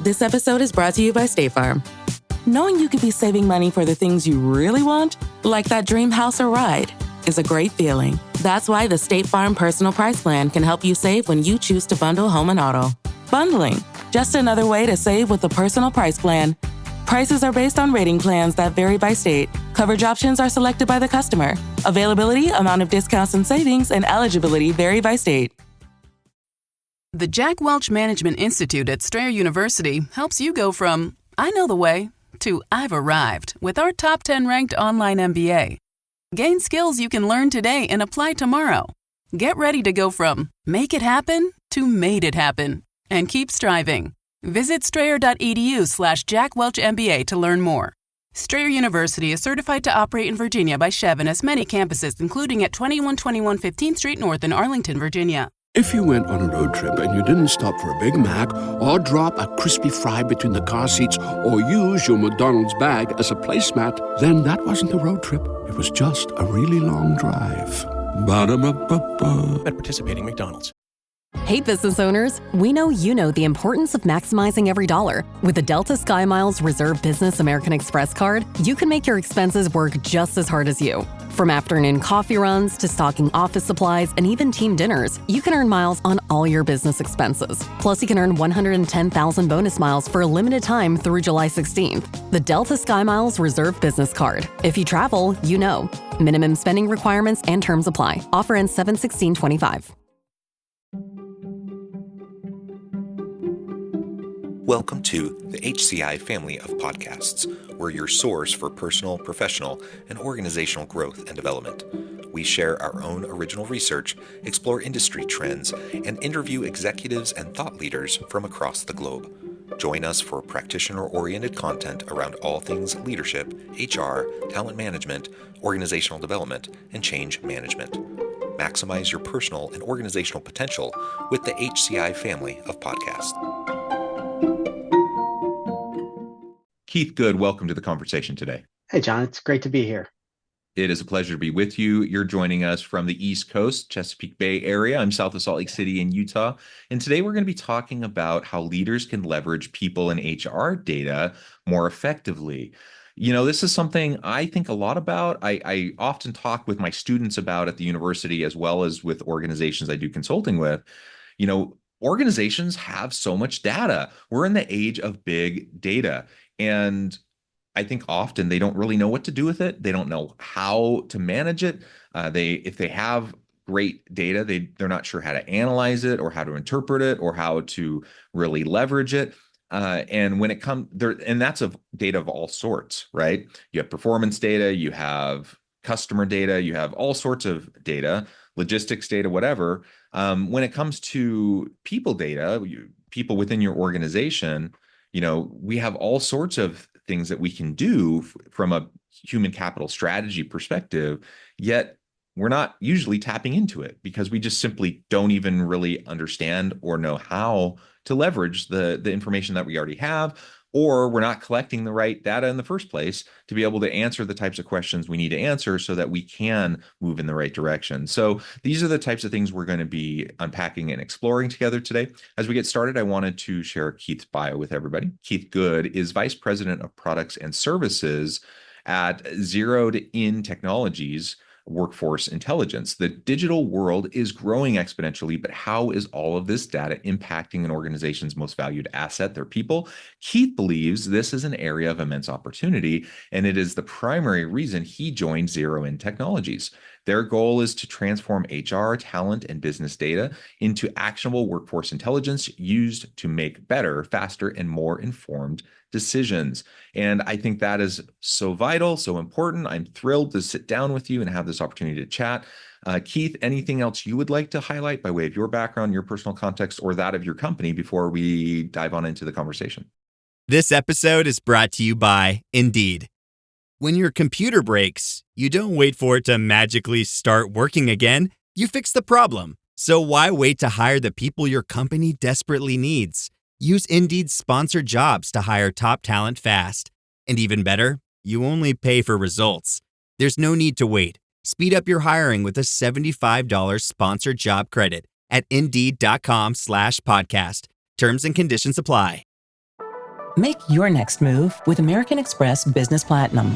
This episode is brought to you by State Farm. Knowing you could be saving money for the things you really want, like that dream house or ride, is a great feeling. That's why the State Farm Personal Price Plan can help you save when you choose to bundle home and auto. Bundling, just another way to save with the Personal Price Plan. Prices are based on rating plans that vary by state. Coverage options are selected by the customer. Availability, amount of discounts and savings, and eligibility vary by state. The Jack Welch Management Institute at Strayer University helps you go from, I know the way, to I've arrived with our top 10 ranked online MBA. Gain skills you can learn today and apply tomorrow. Get ready to go from make it happen to made it happen and keep striving. Visit strayer.edu/Jack Welch MBA to learn more. Strayer University is certified to operate in Virginia by Chev and has many campuses, including at 2121 15th Street North in Arlington, Virginia. If you went on a road trip and you didn't stop for a Big Mac or drop a crispy fry between the car seats or use your McDonald's bag as a placemat, then that wasn't a road trip. It was just a really long drive. Ba-da-ba-ba-ba. At participating McDonald's. Hey business owners, we know you know the importance of maximizing every dollar. With the Delta SkyMiles Reserve Business American Express card, you can make your expenses work just as hard as you. From afternoon coffee runs to stocking office supplies and even team dinners, you can earn miles on all your business expenses. Plus, you can earn 110,000 bonus miles for a limited time through July 16th. The Delta SkyMiles Reserve Business Card. If you travel, you know. Minimum spending requirements and terms apply. Offer ends 7/16/25. Welcome to the HCI family of podcasts. We're your source for personal, professional, and organizational growth and development. We share our own original research, explore industry trends, and interview executives and thought leaders from across the globe. Join us for practitioner-oriented content around all things leadership, HR, talent management, organizational development, and change management. Maximize your personal and organizational potential with the HCI family of podcasts. Keith Goode, welcome to the conversation today. Hey, John, it's great to be here. It is a pleasure to be with you. You're joining us from the East Coast, Chesapeake Bay area. I'm south of Salt Lake City in Utah. And today we're going to be talking about how leaders can leverage people and HR data more effectively. You know, this is something I think a lot about. I often talk with my students about at the university, as well as with organizations I do consulting with. You know, organizations have so much data. We're in the age of big data. And I think often they don't really know what to do with it. They don't know how to manage it. If they have great data, they're not sure how to analyze it or how to interpret it or how to really leverage it. And when it comes there, and that's of data of all sorts, right? You have performance data, you have customer data, you have all sorts of data, logistics data, whatever. When it comes to people data, people within your organization, you know, we have all sorts of things that we can do from a human capital strategy perspective, yet we're not usually tapping into it because we just simply don't even really understand or know how to leverage the information that we already have, or we're not collecting the right data in the first place to be able to answer the types of questions we need to answer so that we can move in the right direction. So these are the types of things we're going to be unpacking and exploring together today. As we get started, I wanted to share Keith's bio with everybody. Keith Goode is Vice President of Products and Services at Zeroed In Technologies, Workforce Intelligence. The digital world is growing exponentially, but how is all of this data impacting an organization's most valued asset, their people? Keith believes this is an area of immense opportunity, and it is the primary reason he joined Zero In Technologies. Their goal is to transform HR, talent, and business data into actionable workforce intelligence used to make better, faster, and more informed decisions. And I think that is so vital, so important. I'm thrilled to sit down with you and have this opportunity to chat. Keith, anything else you would like to highlight by way of your background, your personal context, or that of your company before we dive on into the conversation? This episode is brought to you by Indeed. When your computer breaks, you don't wait for it to magically start working again. You fix the problem. So why wait to hire the people your company desperately needs? Use Indeed's sponsored jobs to hire top talent fast. And even better, you only pay for results. There's no need to wait. Speed up your hiring with a $75 sponsored job credit at Indeed.com/podcast. Terms and conditions apply. Make your next move with American Express Business Platinum.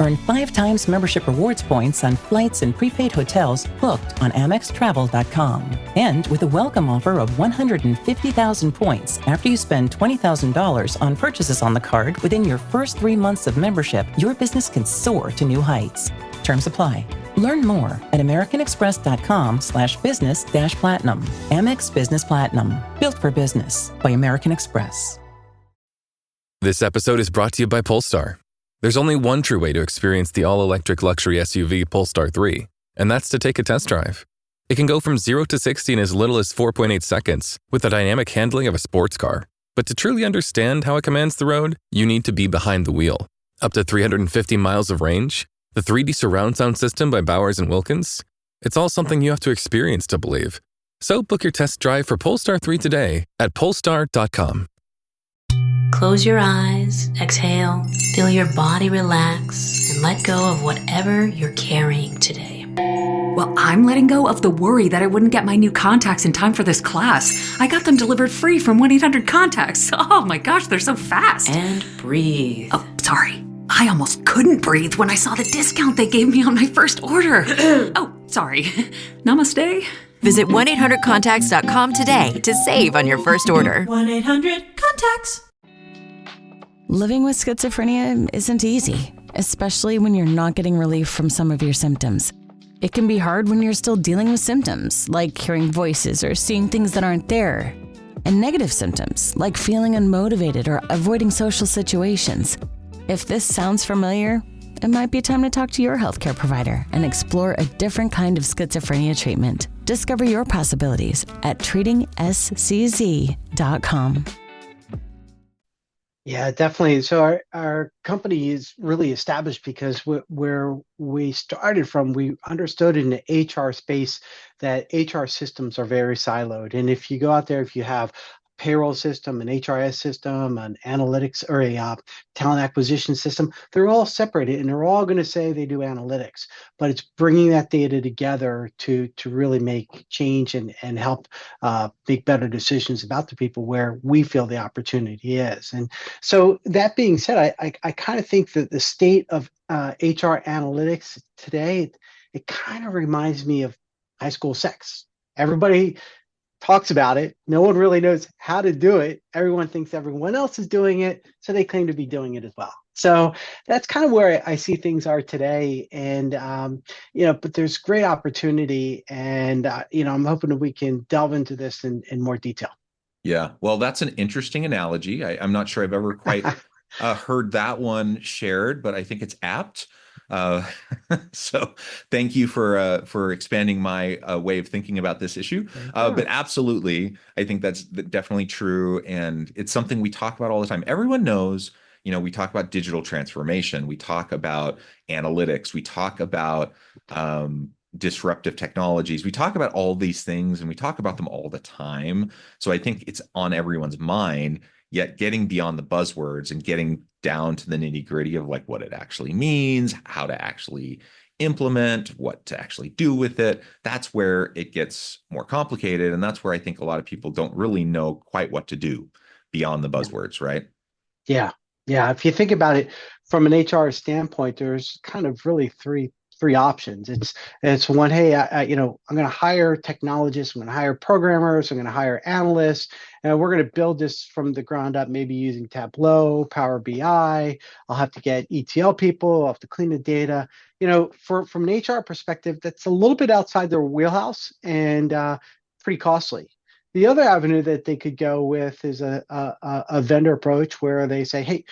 Earn 5 times membership rewards points on flights and prepaid hotels booked on AmexTravel.com. And with a welcome offer of 150,000 points after you spend $20,000 on purchases on the card within your first 3 months of membership, your business can soar to new heights. Terms apply. Learn more at americanexpress.com/business-platinum. Amex Business Platinum. Built for business by American Express. This episode is brought to you by Polestar. There's only one true way to experience the all-electric luxury SUV Polestar 3, and that's to take a test drive. It can go from 0 to 60 in as little as 4.8 seconds with the dynamic handling of a sports car. But to truly understand how it commands the road, you need to be behind the wheel. Up to 350 miles of range, the 3D surround sound system by Bowers & Wilkins. It's all something you have to experience to believe. So book your test drive for Polestar 3 today at polestar.com. Close your eyes, exhale, feel your body relax, and let go of whatever you're carrying today. Well, I'm letting go of the worry that I wouldn't get my new contacts in time for this class. I got them delivered free from 1-800-CONTACTS. Oh my gosh, they're so fast. And breathe. Oh, sorry. I almost couldn't breathe when I saw the discount they gave me on my first order. Oh, sorry. Namaste. Visit 1-800-CONTACTS.com today to save on your first order. 1-800-CONTACTS. Living with schizophrenia isn't easy, especially when you're not getting relief from some of your symptoms. It can be hard when you're still dealing with symptoms, like hearing voices or seeing things that aren't there, and negative symptoms, like feeling unmotivated or avoiding social situations. If this sounds familiar, it might be time to talk to your healthcare provider and explore a different kind of schizophrenia treatment. Discover your possibilities at treatingscz.com. Yeah, definitely. So our company is really established because where we started from, we understood in the HR space that HR systems are very siloed. And if you go out there, if you have payroll system, an HRS system, an analytics or a talent acquisition system, they're all separated and they're all going to say they do analytics, but it's bringing that data together to really make change and help make better decisions about the people where we feel the opportunity is. And so that being said, I kind of think that the state of HR analytics today, it kind of reminds me of high school sex. Everybody talks about it. No one really knows how to do it. Everyone thinks everyone else is doing it, so they claim to be doing it as well. So that's kind of where I see things are today. And, but there's great opportunity. And, I'm hoping that we can delve into this in more detail. Yeah, well, that's an interesting analogy. I'm not sure I've ever quite heard that one shared, but I think it's apt. So thank you for expanding my way of thinking about this issue. But absolutely, I think that's definitely true. And it's something we talk about all the time. Everyone knows, we talk about digital transformation. We talk about analytics. We talk about disruptive technologies. We talk about all these things and we talk about them all the time. So I think it's on everyone's mind. Yet getting beyond the buzzwords and getting down to the nitty-gritty of like what it actually means, how to actually implement, what to actually do with it, that's where it gets more complicated. And that's where I think a lot of people don't really know quite what to do beyond the buzzwords, right? Yeah. If you think about it from an HR standpoint, there's kind of really three options. It's one, hey, I'm going to hire technologists, I'm going to hire programmers, I'm going to hire analysts, and we're going to build this from the ground up, maybe using Tableau, Power BI. I'll have to get ETL people, I'll have to clean the data. From an HR perspective, that's a little bit outside their wheelhouse and pretty costly. The other avenue that they could go with is a vendor approach where they say, hey,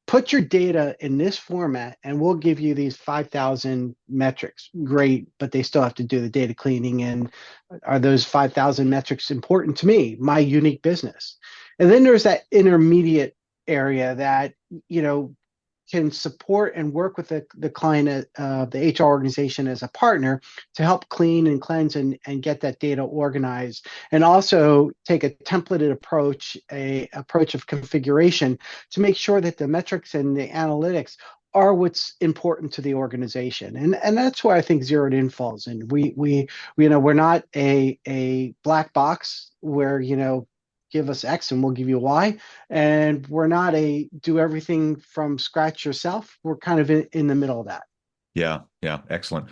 put your data in this format and we'll give you these 5,000 metrics. Great, but they still have to do the data cleaning. And are those 5,000 metrics important to me, my unique business? And then there's that intermediate area that, can support and work with the client, the HR organization as a partner to help clean and cleanse and get that data organized, and also take a templated approach, a approach of configuration to make sure that the metrics and the analytics are what's important to the organization. And that's where I think Zeroed In falls in. We're not a black box where, give us X and we'll give you Y. And we're not a do everything from scratch yourself. We're kind of in the middle of that. Yeah, yeah, excellent.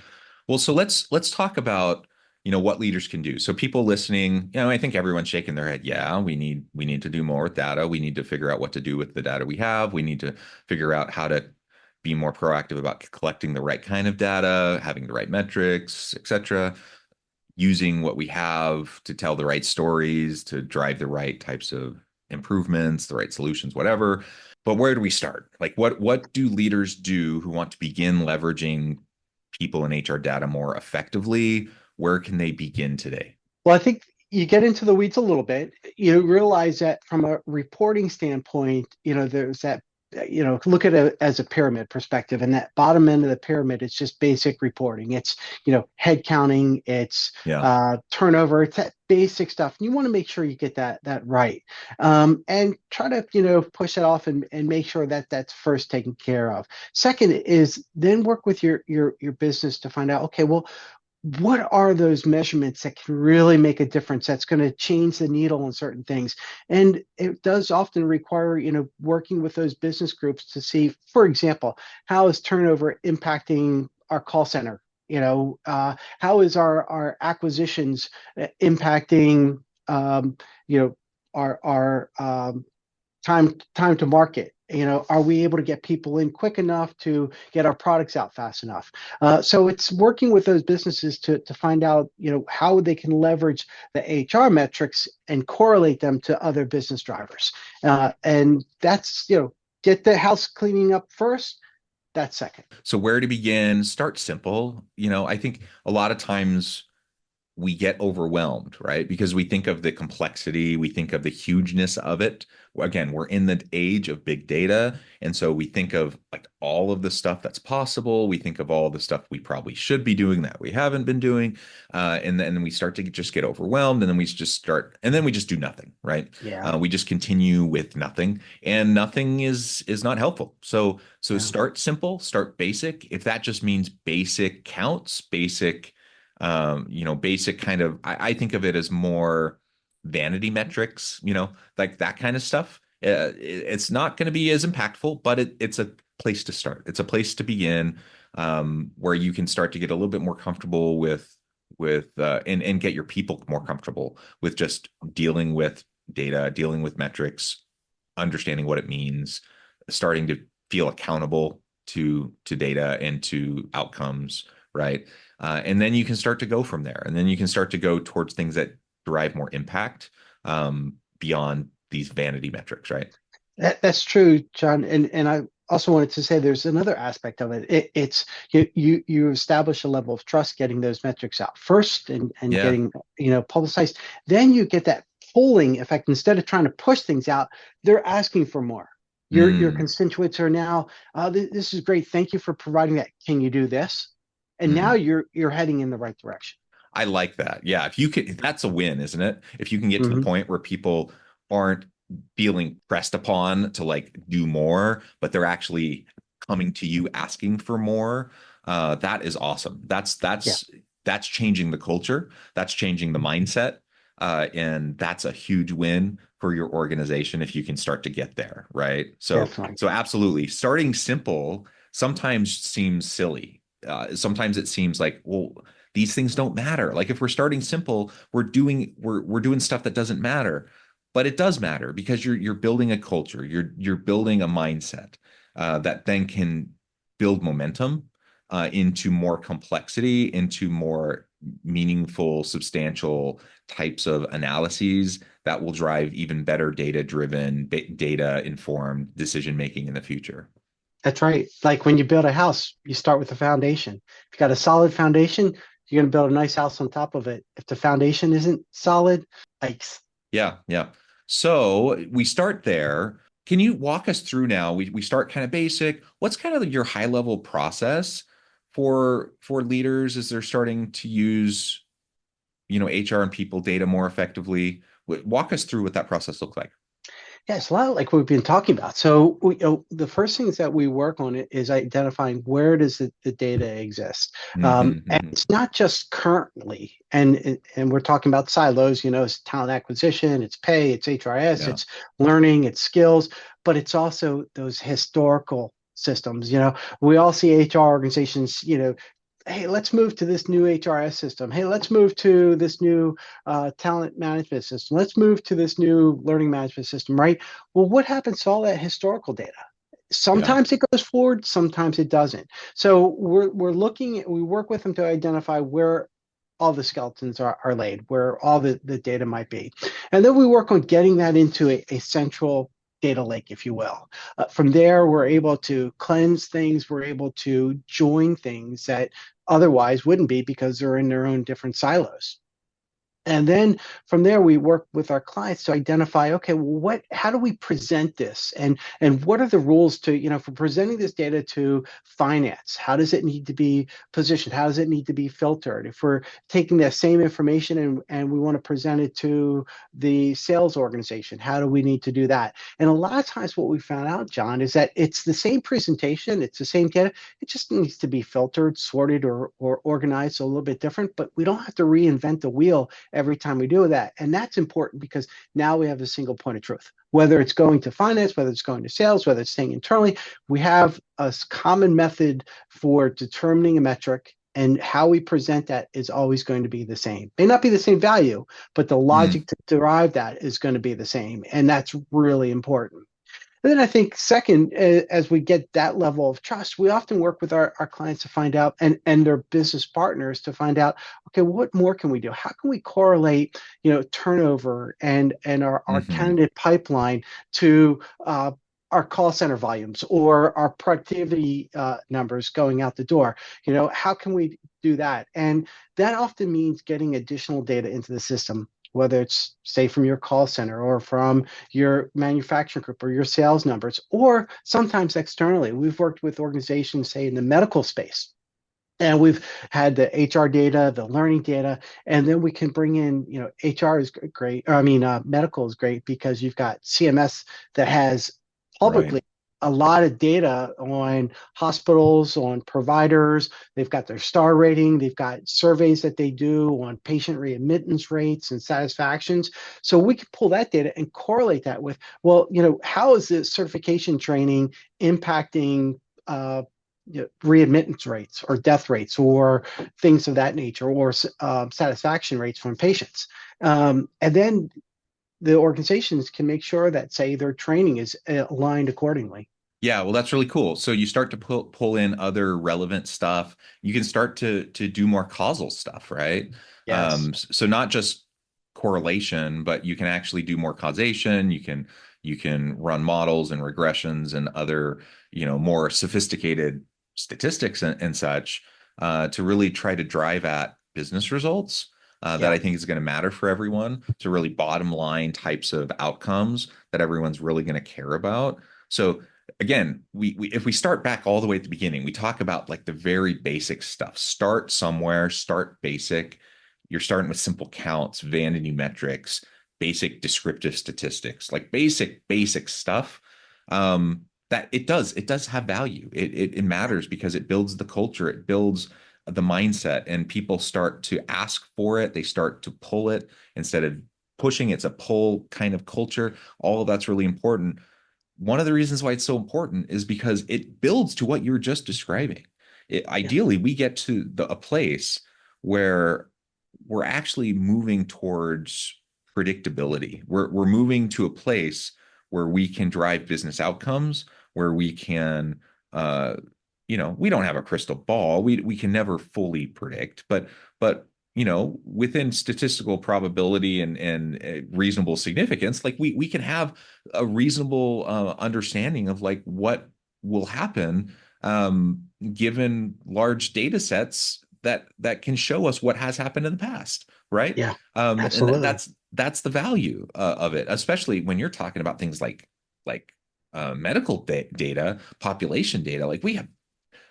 Well, so let's talk about, what leaders can do. So people listening, I think everyone's shaking their head. Yeah, we need to do more with data. We need to figure out what to do with the data we have. We need to figure out how to be more proactive about collecting the right kind of data, having the right metrics, et cetera, using what we have to tell the right stories, to drive the right types of improvements, the right solutions, whatever. But where do we start? Like what do leaders do who want to begin leveraging people and HR data more effectively? Where can they begin today? Well, I think you get into the weeds a little bit. You realize that from a reporting standpoint, there's that, look at it as a pyramid perspective. And that bottom end of the pyramid, it's just basic reporting. It's, head counting, it's turnover, it's that basic stuff. And you want to make sure you get that right. And try to, push it off and make sure that that's first taken care of. Second is then work with your business to find out, okay, well, what are those measurements that can really make a difference, that's going to change the needle on certain things? And it does often require, working with those business groups to see, for example, how is turnover impacting our call center? How is our acquisitions impacting, our time to market? Are we able to get people in quick enough to get our products out fast enough? So it's working with those businesses to find out, how they can leverage the HR metrics and correlate them to other business drivers. And that's, get the house cleaning up first. That's second. So where to begin? Start simple. I think a lot of times we get overwhelmed, right? Because we think of the complexity, we think of the hugeness of it. Again, we're in the age of big data. And so we think of like all of the stuff that's possible. We think of all the stuff we probably should be doing that we haven't been doing. And then we start to just get overwhelmed, and then we just do nothing, right? Yeah. We just continue with nothing, and nothing is not helpful. So start simple, start basic. If that just means basic counts, basic kind of, I think of it as more vanity metrics, like that kind of stuff. It's not going to be as impactful, but it's a place to start. It's a place to begin, where you can start to get a little bit more comfortable with and get your people more comfortable with just dealing with data, dealing with metrics, understanding what it means, starting to feel accountable to data and to outcomes, right? And then you can start to go from there. And then you can start to go towards things that derive more impact, beyond these vanity metrics, right? That's true, John. And I also wanted to say there's another aspect of it. It's you establish a level of trust getting those metrics out first and getting, publicized. Then you get that pulling effect. Instead of trying to push things out, they're asking for more. Your constituents are now, this is great. Thank you for providing that. Can you do this? And now you're heading in the right direction. I like that. Yeah. If you could, that's a win, isn't it? If you can get to the point where people aren't feeling pressed upon to like do more, but they're actually coming to you asking for more, that is awesome. That's changing the culture. That's changing the mindset. And that's a huge win for your organization if you can start to get there, right? So absolutely. Starting simple sometimes seems silly. Sometimes it seems like, well, these things don't matter. Like if we're starting simple, we're doing stuff that doesn't matter, but it does matter because you're building a culture, you're building a mindset that then can build momentum into more complexity, into more meaningful, substantial types of analyses that will drive even better data-driven, data-informed decision-making in the future. That's right. Like when you build a house, you start with the foundation. If you got a solid foundation, you're going to build a nice house on top of it. If the foundation isn't solid, yikes. Yeah. So we start there. Can you walk us through now? We start kind of basic. What's kind of your high-level process for leaders as they're starting to use, HR and people data more effectively? Walk us through what that process looks like. Yeah, it's a lot like we've been talking about. So the first things that we work on it is identifying where does the data exist. And it's not just currently, and we're talking about silos, it's talent acquisition, it's pay, it's HRS, Yeah. it's learning, it's skills, but it's also those historical systems. We all see HR organizations, hey, let's move to this new HRS system. Hey, let's move to this new talent management system. Let's move to this new learning management system, right? Well, what happens to all that historical data? Yeah. Sometimes it goes forward, sometimes it doesn't. So we work with them to identify where all the skeletons are laid, where all the data might be. And then we work on getting that into a central data lake, if you will. From there, we're able to cleanse things, we're able to join things that otherwise wouldn't be because they're in their own different silos. And then from there, we work with our clients to identify, okay, well, how do we present this? And what are the rules for presenting this data to finance? How does it need to be positioned? How does it need to be filtered? If we're taking that same information and we want to present it to the sales organization, how do we need to do that? And a lot of times what we found out, John, is that it's the same presentation, it's the same data, it just needs to be filtered, sorted, or organized a little bit different, but we don't have to reinvent the wheel every time we do that. And that's important because now we have a single point of truth. Whether it's going to finance, whether it's going to sales, whether it's staying internally, we have a common method for determining a metric, and how we present that is always going to be the same. May not be the same value, but the logic to derive that is going to be the same. And that's really important. And then I think second, as we get that level of trust, we often work with our clients to find out, and their business partners to find out, okay, what more can we do? How can we correlate, turnover and our candidate pipeline to our call center volumes or our productivity numbers going out the door? How can we do that? And that often means getting additional data into the system, whether it's, say, from your call center or from your manufacturing group or your sales numbers, or sometimes externally. We've worked with organizations, say, in the medical space, and we've had the HR data, the learning data, and then we can bring in, HR is great. Medical is great because you've got CMS that has publicly a lot of data on hospitals, on providers. They've got their star rating. They've got surveys that they do on patient readmittance rates and satisfactions. So we can pull that data and correlate that with, well, how is the certification training impacting readmittance rates or death rates or things of that nature, or satisfaction rates from patients. And then the organizations can make sure that, say, their training is aligned accordingly. Yeah, well, that's really cool. So you start to pull in other relevant stuff. You can start to do more causal stuff, right? Yes. So not just correlation, but you can actually do more causation. You can run models and regressions and other, more sophisticated statistics and such to really try to drive at business results that I think is going to matter for everyone. To really bottom line types of outcomes that everyone's really going to care about. So again, we if we start back all the way at the beginning, we talk about like the very basic stuff. Start somewhere, start basic. You're starting with simple counts, vanity metrics, basic descriptive statistics, like basic stuff. That it does have value. It matters because it builds the culture, it builds the mindset, and people start to ask for it. They start to pull it instead of pushing. It's a pull kind of culture. All of that's really important. One of the reasons why it's so important is because it builds to what you were just describing. Ideally, we get to a place where we're actually moving towards predictability. We're moving to a place where we can drive business outcomes, where we can, we don't have a crystal ball. We can never fully predict, but within statistical probability and reasonable significance, like we can have a reasonable understanding of like what will happen given large data sets that can show us what has happened in the past, right? Yeah, absolutely. absolutely. And that's the value of it, especially when you're talking about things like medical data, population data. Like we have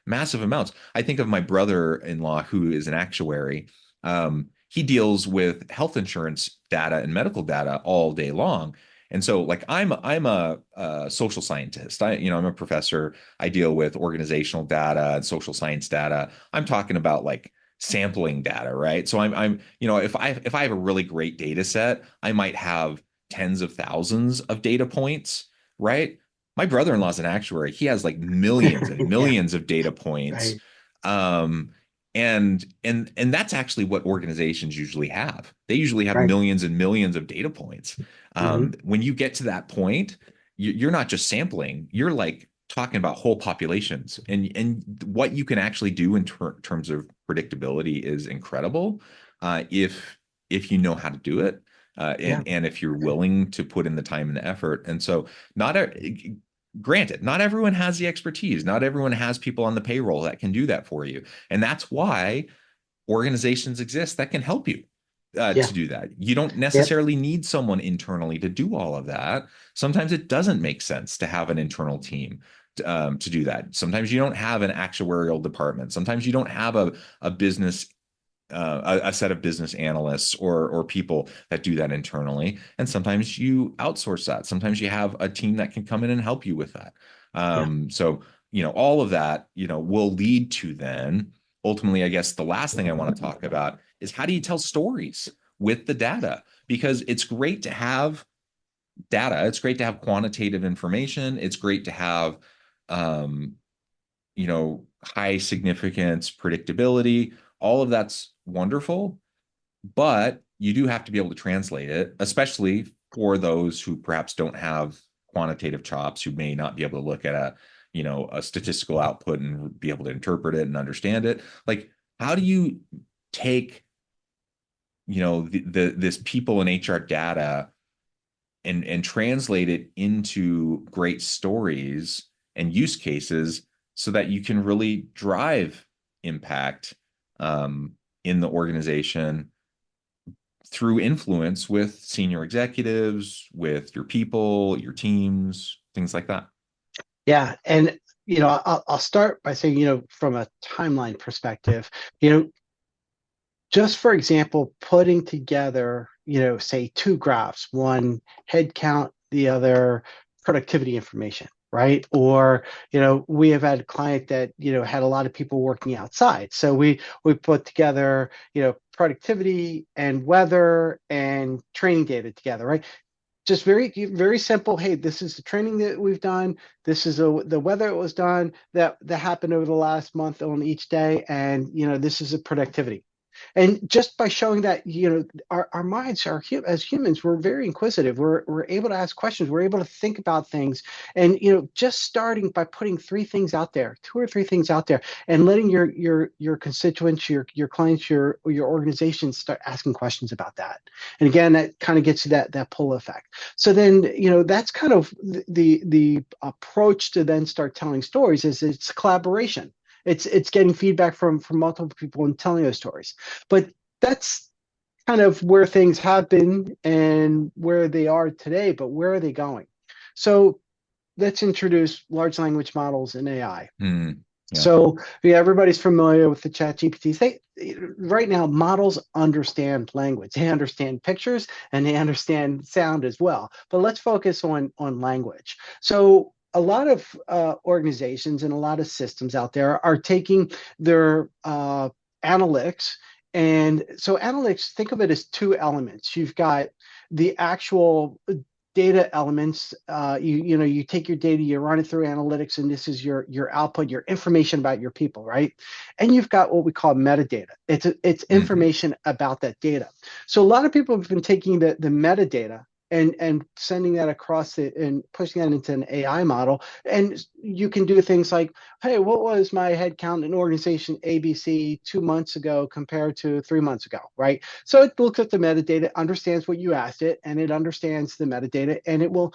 massive amounts. I think of my brother-in-law who is an actuary. He deals with health insurance data and medical data all day long. And so like I'm a social scientist. I'm a professor. I deal with organizational data and social science data. I'm talking about like sampling data, right? So if I have a really great data set, I might have tens of thousands of data points, right? My brother-in-law is an actuary. He has like millions and Yeah, millions of data points. right, Um, and that's actually what organizations usually have. They usually have right. millions and millions of data points. Hmm. When you get to that point, you're not just sampling, you're like talking about whole populations, and what you can actually do in terms of predictability is incredible, if you know how to do it, Yeah, and if you're willing to put in the time and the effort. And so not a granted, not everyone has the expertise, not everyone has people on the payroll that can do that for you, and that's why organizations exist that can help you yeah, to do that. You don't yep, necessarily need someone internally to do all of that. Sometimes it doesn't make sense to have an internal team to do that. Sometimes you don't have an actuarial department. Sometimes you don't have a business a set of business analysts or people that do that internally. And sometimes you outsource that. Sometimes you have a team that can come in and help you with that. yeah, So all of that will lead to then ultimately, I guess the last thing I want to talk about is how do you tell stories with the data? Because it's great to have data. It's great to have quantitative information. It's great to have um, high significance, predictability. All of that's wonderful, but you do have to be able to translate it, especially for those who perhaps don't have quantitative chops, who may not be able to look at a statistical output and be able to interpret it and understand it. Like, how do you take, this people in HR data and translate it into great stories and use cases so that you can really drive impact um, in the organization through influence with senior executives, with your people, your teams, things like that? yeah. And I'll start by saying, from a timeline perspective, you know, just for example, putting together, say two graphs, one head count, the other productivity information, right? Or, we have had a client that, had a lot of people working outside. So we put together, productivity and weather and training data together, right? Just very, very simple. Hey, this is the training that we've done. This is the weather it was done that happened over the last month on each day. And, this is a productivity. And just by showing that, our minds are as humans, we're very inquisitive. We're able to ask questions. We're able to think about things. And, just starting by putting three things out there, two or three things out there, and letting your constituents, your clients, your organization start asking questions about that. And again, that kind of gets you that pull effect. So then, that's kind of the approach to then start telling stories. Is it's collaboration. It's getting feedback from multiple people and telling those stories. But that's kind of where things have been and where they are today. But where are they going? So let's introduce large language models and AI. Yeah. So everybody's familiar with the chat GPTs. Right now, models understand language. They understand pictures and they understand sound as well. But let's focus on language. So a lot of organizations and a lot of systems out there are taking their analytics. And so analytics, think of it as two elements. You've got the actual data elements. You take your data, you run it through analytics, and this is your output, your information about your people, right? And you've got what we call metadata. It's information about that data. So a lot of people have been taking the metadata and sending that across and pushing that into an AI model. And you can do things like, hey, what was my head count in organization ABC 2 months ago compared to 3 months ago, right? So it looks at the metadata, understands what you asked it, and it understands the metadata, and it will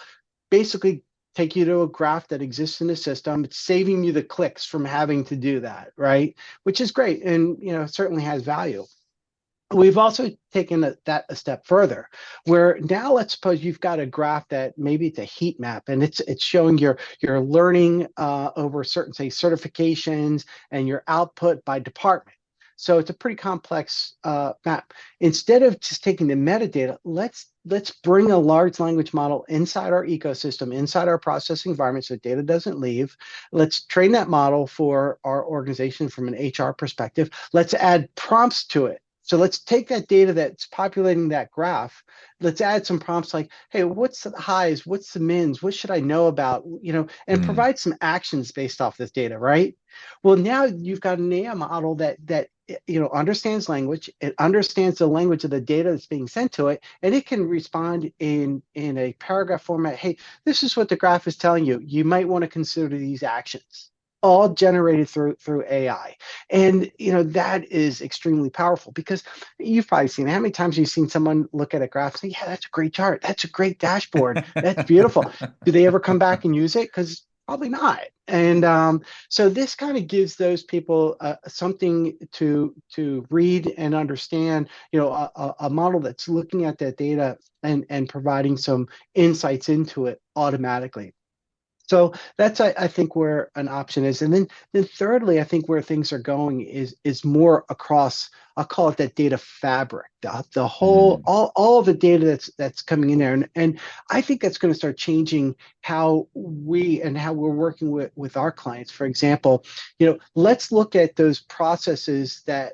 basically take you to a graph that exists in the system. It's saving you the clicks from having to do that, right? Which is great, and certainly has value. We've also taken that a step further, where now let's suppose you've got a graph that maybe it's a heat map, and it's showing your learning over certain, say, certifications and your output by department. So it's a pretty complex map. Instead of just taking the metadata, let's bring a large language model inside our ecosystem, inside our processing environment, so data doesn't leave. Let's train that model for our organization from an HR perspective. Let's add prompts to it. So let's take that data that's populating that graph. Let's add some prompts like, hey, what's the highs? What's the mins? What should I know about? And provide some actions based off this data, right? Well, now you've got an AI model that understands language. It understands the language of the data that's being sent to it, and it can respond in a paragraph format. Hey, this is what the graph is telling you. You might want to consider these actions. All generated through AI. And that is extremely powerful, because you've probably seen how many times you've seen someone look at a graph and say, yeah, that's a great chart. That's a great dashboard. That's beautiful. Do they ever come back and use it? Because probably not. And so this kind of gives those people something to read and understand, a model that's looking at that data and providing some insights into it automatically. So that's, I think, where an option is. And then thirdly, I think where things are going is more across, I'll call it that data fabric, the whole, all the data that's coming in there. And I think that's going to start changing how we're working with our clients. For example, let's look at those processes that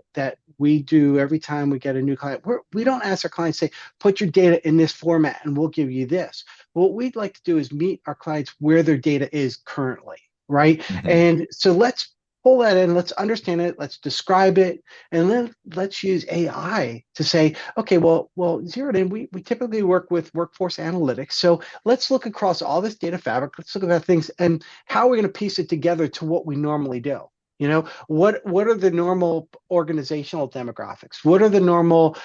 we do every time we get a new client. We don't ask our clients, say, put your data in this format and we'll give you this. What we'd like to do is meet our clients where their data is currently, right? Mm-hmm. And so let's pull that in, let's understand it, let's describe it, and then let's use AI to say, okay, well, zeroed in, we typically work with workforce analytics. So let's look across all this data fabric, let's look at things, and how are we going to piece it together to what we normally do? What are the normal organizational demographics? What are the normal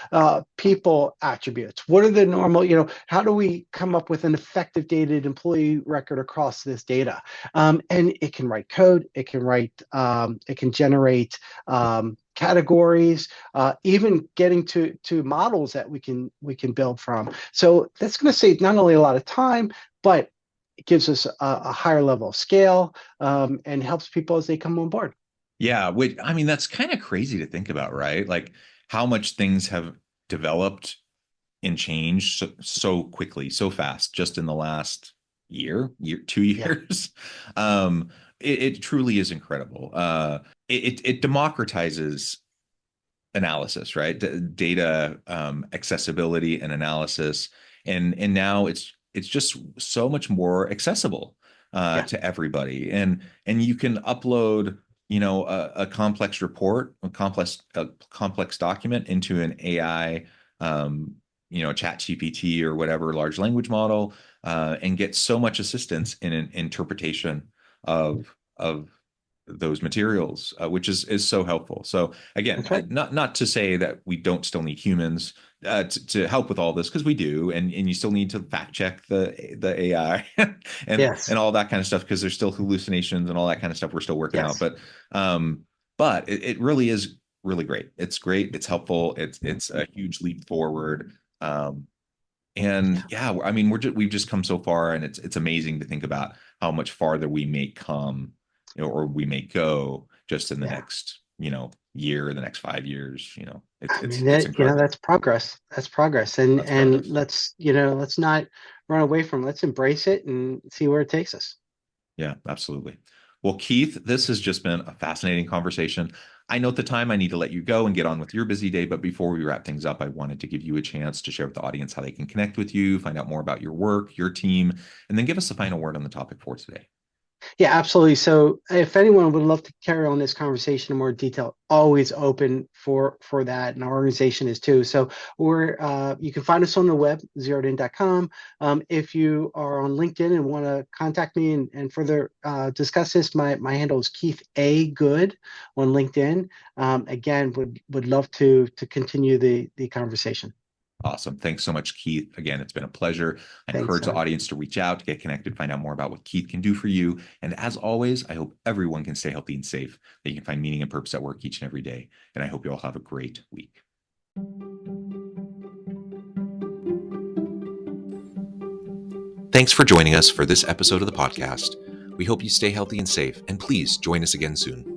people attributes? What are the normal, how do we come up with an effective dated employee record across this data? And it can write code, it can generate categories, even getting to models that we can build from. So that's going to save not only a lot of time, but it gives us a higher level of scale, and helps people as they come on board. Yeah, that's kind of crazy to think about, right? Like how much things have developed and changed so quickly, so fast, just in the last year, 2 years. Yeah. It truly is incredible. It democratizes analysis, right? Data accessibility and analysis, and now it's just so much more accessible to everybody, and you can upload a complex report, a complex document into an AI, chat GPT or whatever large language model, and get so much assistance in an interpretation of those materials, which is so helpful. So again, not to say that we don't still need humans to help with all this, because we do, and you still need to fact check the AI and all that kind of stuff, because there's still hallucinations and all that kind of stuff we're still working out. But it really is really great. It's great. It's helpful. It's a huge leap forward. We've just come so far, and it's amazing to think about how much farther we may come, or we may go just in the next, year, the next 5 years. It's incredible. That's progress. That's progress. And progress. Let's not run away from it. Let's embrace it and see where it takes us. Yeah, absolutely. Well, Keith, this has just been a fascinating conversation. I know at the time I need to let you go and get on with your busy day, but before we wrap things up, I wanted to give you a chance to share with the audience how they can connect with you, find out more about your work, your team, and then give us a final word on the topic for today. Yeah, absolutely. So if anyone would love to carry on this conversation in more detail, always open for that. And our organization is too. So you can find us on the web, zeroedin.com. If you are on LinkedIn and want to contact me and further discuss this, my handle is Keith A. Goode on LinkedIn. Again, would love to continue the conversation. Awesome. Thanks so much, Keith. Again, it's been a pleasure. I encourage the audience to reach out, to get connected, find out more about what Keith can do for you. And as always, I hope everyone can stay healthy and safe, that you can find meaning and purpose at work each and every day. And I hope you all have a great week. Thanks for joining us for this episode of the podcast. We hope you stay healthy and safe, and please join us again soon.